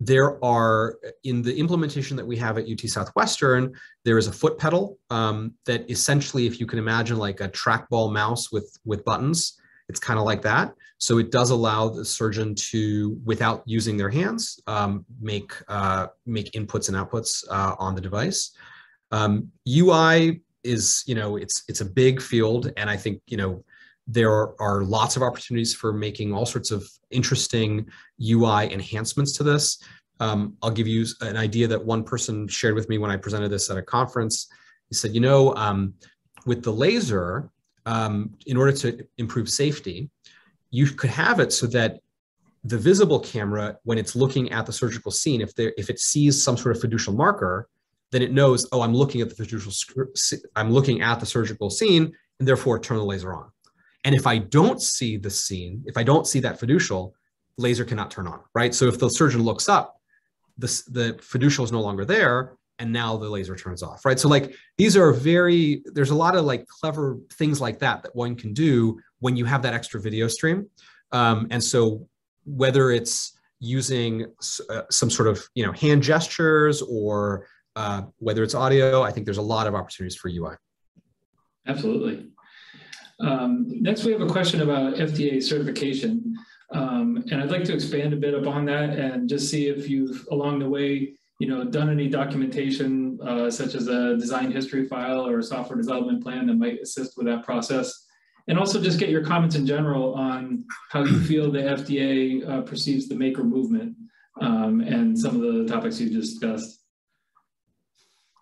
There are, in the implementation that we have at UT Southwestern, there is a foot pedal that essentially, if you can imagine like a trackball mouse with buttons, it's kind of like that. So it does allow the surgeon to, without using their hands, make inputs and outputs on the device. UI is, it's a big field, and I think, there are lots of opportunities for making all sorts of interesting UI enhancements to this. I'll give you an idea that one person shared with me when I presented this at a conference. He said, with the laser, in order to improve safety, you could have it so that the visible camera, when it's looking at the surgical scene, if it sees some sort of fiducial marker, then it knows, oh, I'm looking at the surgical scene, and therefore turn the laser on. And if I don't see the scene, if I don't see that fiducial, laser cannot turn on, right? So if the surgeon looks up, the fiducial is no longer there, and now the laser turns off, right? So like, there's a lot of like clever things like that one can do when you have that extra video stream. And so whether it's using some sort of, hand gestures or whether it's audio, I think there's a lot of opportunities for UI. Absolutely. Next, we have a question about FDA certification. And I'd like to expand a bit upon that and just see if you've, along the way, done any documentation, such as a design history file or a software development plan that might assist with that process. And also just get your comments in general on how you feel the FDA perceives the maker movement and some of the topics you discussed.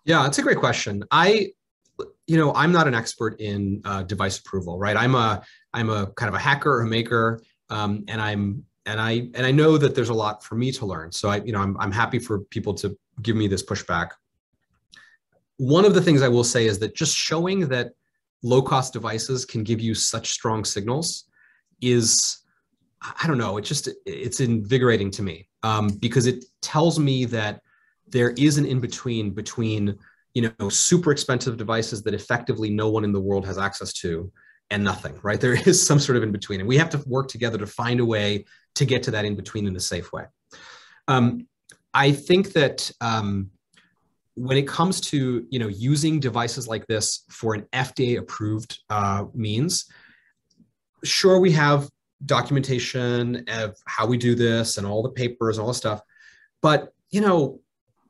Yeah, that's a great question. I'm not an expert in device approval, right? I'm a kind of a hacker or a maker, and I know that there's a lot for me to learn. So I'm happy for people to give me this pushback. One of the things I will say is that just showing that low-cost devices can give you such strong signals is, I don't know, it's invigorating to me, because it tells me that there is an in-between between, super expensive devices that effectively no one in the world has access to and nothing, right? There is some sort of in-between, and we have to work together to find a way to get to that in-between in a safe way. I think that when it comes to, using devices like this for an FDA-approved means, sure, we have documentation of how we do this and all the papers and all the stuff, but,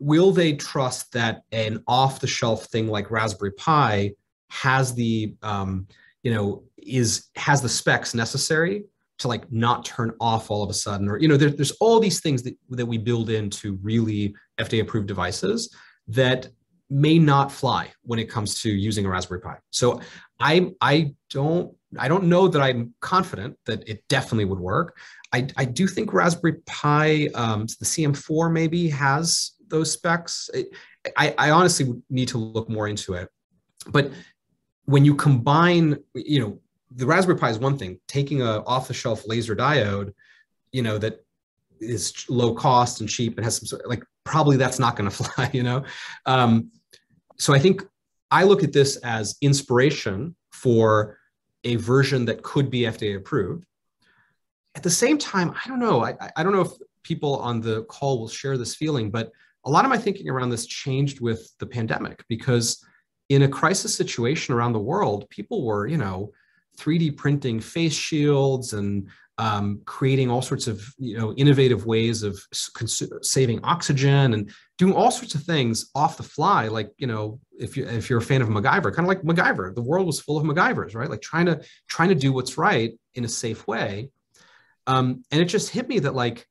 will they trust that an off-the-shelf thing like Raspberry Pi has the, has the specs necessary to like not turn off all of a sudden, or, there's all these things that we build into really FDA-approved devices that may not fly when it comes to using a Raspberry Pi. So I don't know that I'm confident that it definitely would work. I do think Raspberry Pi, the CM4 maybe has those specs. I honestly would need to look more into it. But when you combine, the Raspberry Pi is one thing. Taking a off-the-shelf laser diode, that is low cost and cheap and has some sort of, like, probably that's not going to fly, So I think I look at this as inspiration for a version that could be FDA approved. At the same time, I don't know. I don't know if people on the call will share this feeling, but a lot of my thinking around this changed with the pandemic, because in a crisis situation around the world, people were, 3D printing face shields and creating all sorts of, innovative ways of saving oxygen and doing all sorts of things off the fly. Like, if you're a fan of MacGyver, kind of like MacGyver, the world was full of MacGyvers, right? Like trying to do what's right in a safe way. And it just hit me that, like,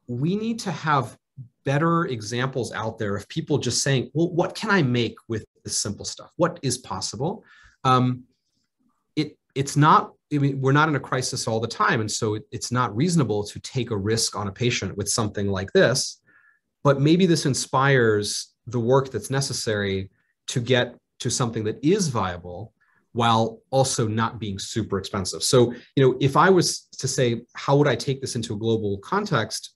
we need to have better examples out there of people just saying, well, what can I make with this simple stuff? What is possible? It's not, we're not in a crisis all the time. And so it's not reasonable to take a risk on a patient with something like this, but maybe this inspires the work that's necessary to get to something that is viable while also not being super expensive. So, if I was to say, how would I take this into a global context?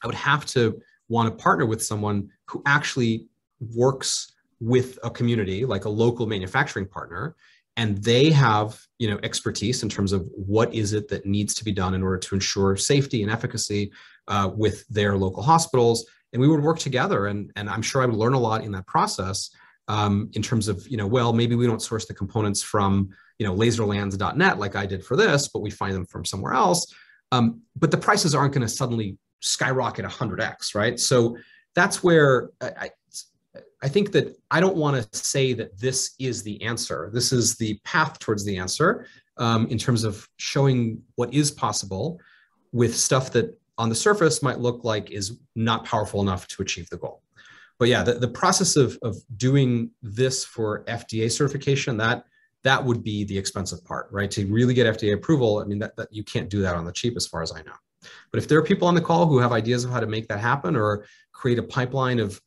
I would have to want to partner with someone who actually works with a community, like a local manufacturing partner, and they have, expertise in terms of what is it that needs to be done in order to ensure safety and efficacy with their local hospitals. And we would work together, and I'm sure I would learn a lot in that process in terms of, well, maybe we don't source the components from, laserlands.net like I did for this, but we find them from somewhere else. But the prices aren't going to suddenly skyrocket 100x, right? So that's where I think that I don't want to say that this is the answer. This is the path towards the answer in terms of showing what is possible with stuff that on the surface might look like is not powerful enough to achieve the goal. But yeah, the process of doing this for FDA certification, that would be the expensive part, right? To really get FDA approval, I mean, that you can't do that on the cheap as far as I know. But if there are people on the call who have ideas of how to make that happen or create a pipeline of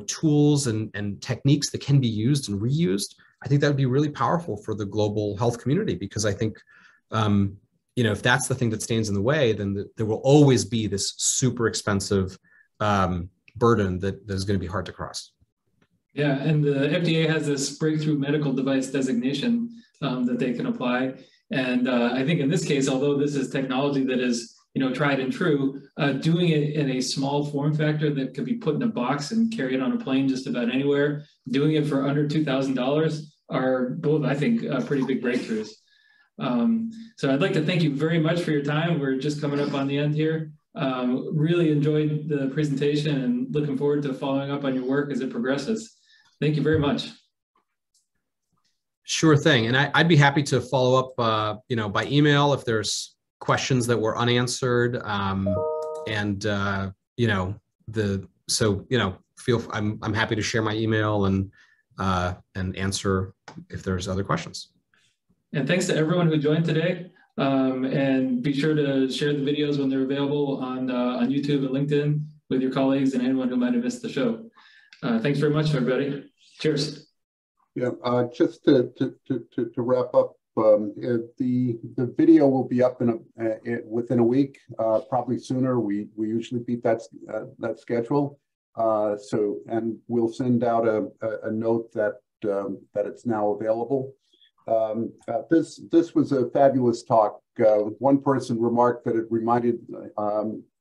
tools and techniques that can be used and reused, I think that would be really powerful for the global health community, because I think, if that's the thing that stands in the way, then there will always be this super expensive burden that is going to be hard to cross. Yeah, and the FDA has this breakthrough medical device designation that they can apply. And I think in this case, although this is technology that is tried and true, doing it in a small form factor that could be put in a box and carry it on a plane just about anywhere, doing it for under $2,000 are both, I think, pretty big breakthroughs. So I'd like to thank you very much for your time. We're just coming up on the end here. Really enjoyed the presentation and looking forward to following up on your work as it progresses. Thank you very much. Sure thing. And I'd be happy to follow up, by email if there's questions that were unanswered. I'm happy to share my email and answer if there's other questions. And thanks to everyone who joined today. And be sure to share the videos when they're available on YouTube and LinkedIn with your colleagues and anyone who might have missed the show. Thanks very much, everybody. Cheers. Yeah, just to wrap up, the video will be up within a week, probably sooner. We usually beat that schedule. And we'll send out a note that it's now available. This was a fabulous talk. One person remarked that it reminded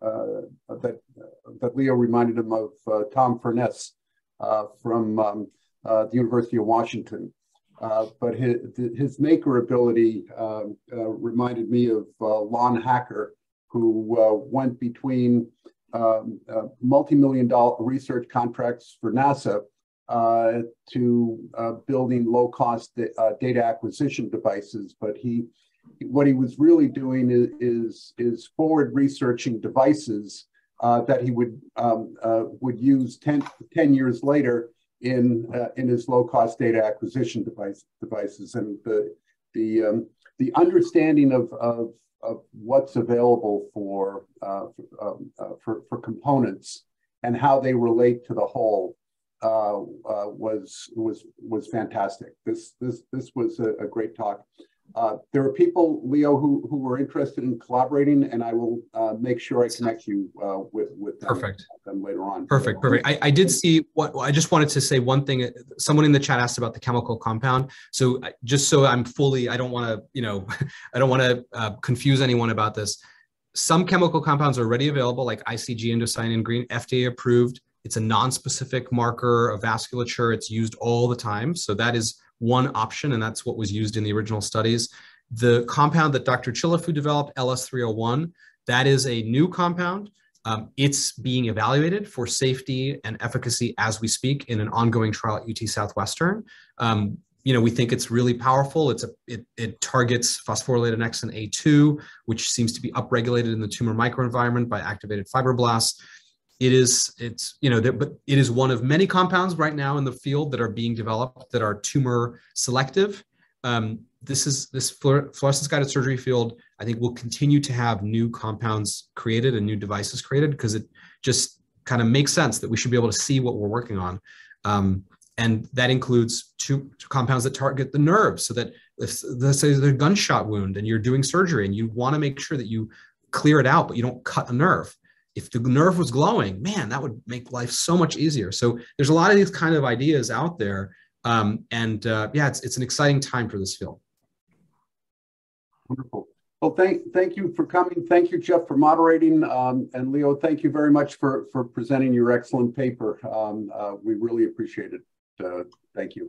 that Leo reminded him of Tom Furness from the University of Washington. But his maker ability reminded me of Lon Hacker, who went between multi-million-dollar research contracts for NASA to building low-cost data acquisition devices. But what he was really doing is forward researching devices that he would use 10 years later in his low-cost data acquisition devices. And the understanding of what's available for components and how they relate to the whole was fantastic. This was a great talk. There are people, Leo, who were interested in collaborating, and I will make sure I connect you with them, them later on. Perfect. I did see I just wanted to say one thing. Someone in the chat asked about the chemical compound. So just so I'm fully, I don't want to, I don't want to confuse anyone about this. Some chemical compounds are already available, like ICG, indocyanine green, FDA approved. It's a non-specific marker of vasculature. It's used all the time. So that is one option, and that's what was used in the original studies. The compound that Dr. Chilafu developed, LS301, that is a new compound. It's being evaluated for safety and efficacy as we speak in an ongoing trial at UT Southwestern. We think it's really powerful. It targets phosphorylated annexin A2, which seems to be upregulated in the tumor microenvironment by activated fibroblasts. It is one of many compounds right now in the field that are being developed that are tumor selective. This fluorescence-guided surgery field, I think, will continue to have new compounds created and new devices created, because it just kind of makes sense that we should be able to see what we're working on. And that includes two compounds that target the nerves, so that if, let's say, there's a gunshot wound and you're doing surgery and you want to make sure that you clear it out, but you don't cut a nerve. If the nerve was glowing, man, that would make life so much easier. So there's a lot of these kind of ideas out there. Yeah, it's an exciting time for this field. Wonderful. Well, thank you for coming. Thank you, Jeff, for moderating. And Leo, thank you very much for presenting your excellent paper. We really appreciate it. Thank you.